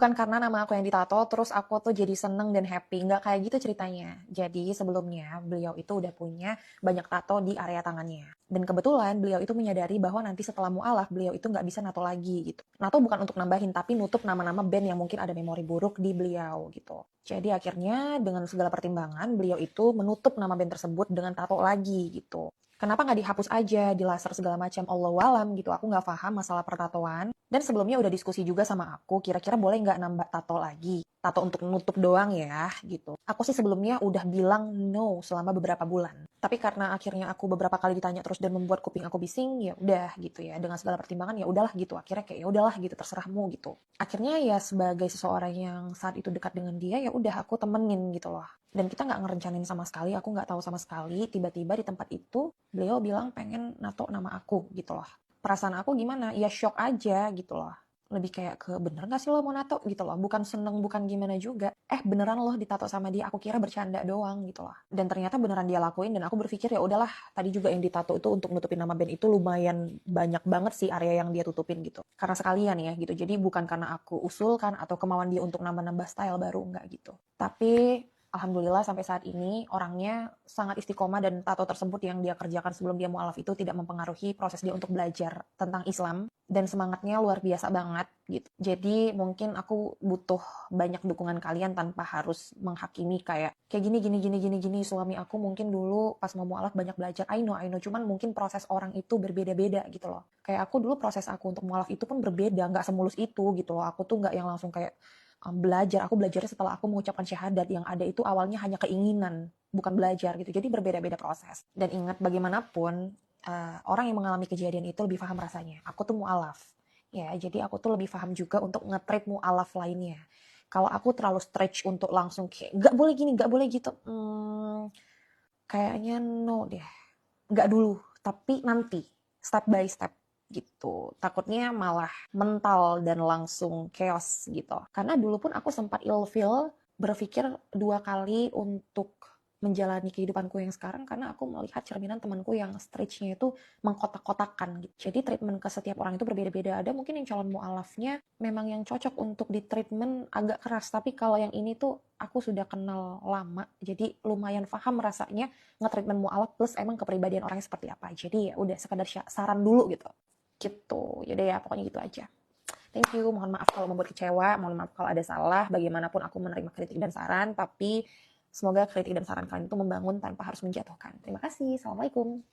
bukan karena nama aku yang ditato, terus aku tuh jadi seneng dan happy. Nggak kayak gitu ceritanya. Jadi sebelumnya beliau itu udah punya banyak tato di area tangannya. Dan kebetulan beliau itu menyadari bahwa nanti setelah mualaf, beliau itu nggak bisa nato lagi gitu. Nato bukan untuk nambahin, tapi nutup nama-nama band yang mungkin ada memori buruk di beliau gitu. Jadi akhirnya dengan segala pertimbangan, beliau itu menutup nama band tersebut dengan tato lagi gitu. Kenapa nggak dihapus aja, di laser segala macam, Allahu alam gitu. Aku nggak paham masalah pertatoan. Dan sebelumnya udah diskusi juga sama aku, kira-kira boleh nggak nambah tato lagi? Tato untuk nutup doang ya, gitu. Aku sih sebelumnya udah bilang no selama beberapa bulan. Tapi karena akhirnya aku beberapa kali ditanya terus dan membuat kuping aku bising, ya udah gitu ya. Dengan segala pertimbangan ya udahlah gitu. Akhirnya kayak ya udahlah gitu, terserahmu gitu. Akhirnya ya sebagai seseorang yang saat itu dekat dengan dia, ya udah aku temenin gitu loh. Dan kita nggak ngerencanain sama sekali, aku nggak tahu sama sekali. Tiba-tiba di tempat itu beliau bilang pengen nato nama aku gitu loh. Perasaan aku gimana? Ya shock aja gitu loh. Lebih kayak ke bener gak sih lo mau nato gitu loh. Bukan seneng, bukan gimana juga. Beneran loh ditato sama dia. Aku kira bercanda doang gitu loh. Dan ternyata beneran dia lakuin dan aku berpikir ya udahlah. Tadi juga yang ditato itu untuk nutupin nama band itu lumayan banyak banget sih area yang dia tutupin gitu. Karena sekalian ya gitu. Jadi bukan karena aku usulkan atau kemauan dia untuk nambah-nambah style baru, enggak gitu. Tapi alhamdulillah sampai saat ini orangnya sangat istiqomah dan tato tersebut yang dia kerjakan sebelum dia mualaf itu tidak mempengaruhi proses dia untuk belajar tentang Islam dan semangatnya luar biasa banget gitu. Jadi mungkin aku butuh banyak dukungan kalian tanpa harus menghakimi kayak gini gini gini gini gini suami aku mungkin dulu pas mau mualaf banyak belajar. I know cuman mungkin proses orang itu berbeda-beda gitu loh. Kayak aku dulu proses aku untuk mualaf itu pun berbeda, nggak semulus itu gitu loh. Aku tuh nggak yang langsung kayak belajar. Aku belajarnya setelah aku mengucapkan syahadat, yang ada itu awalnya hanya keinginan, bukan belajar gitu. Jadi berbeda-beda proses. Dan ingat bagaimanapun orang yang mengalami kejadian itu lebih paham rasanya. Aku tuh mualaf. Ya, jadi aku tuh lebih paham juga untuk nge-treat mualaf lainnya. Kalau aku terlalu stretch untuk langsung kayak nggak boleh gini, nggak boleh gitu. Kayaknya no deh. Nggak dulu, tapi nanti step by step gitu. Takutnya malah mental dan langsung chaos gitu. Karena dulu pun aku sempat ilfeel berpikir dua kali untuk menjalani kehidupanku yang sekarang karena aku melihat cerminan temanku yang stretch-nya itu mengkotak-kotakan gitu. Jadi treatment ke setiap orang itu berbeda-beda. Ada mungkin yang calon mualafnya memang yang cocok untuk di treatment agak keras, tapi kalau yang ini tuh aku sudah kenal lama, jadi lumayan paham rasanya nge-treatment mualaf plus emang kepribadian orangnya seperti apa. Jadi ya udah sekedar saran dulu gitu. Gitu. Yaudah ya pokoknya gitu aja. Thank you. Mohon maaf kalau membuat kecewa, mohon maaf kalau ada salah. Bagaimanapun aku menerima kritik dan saran, tapi semoga kritik dan saran kalian itu membangun tanpa harus menjatuhkan. Terima kasih. Assalamualaikum.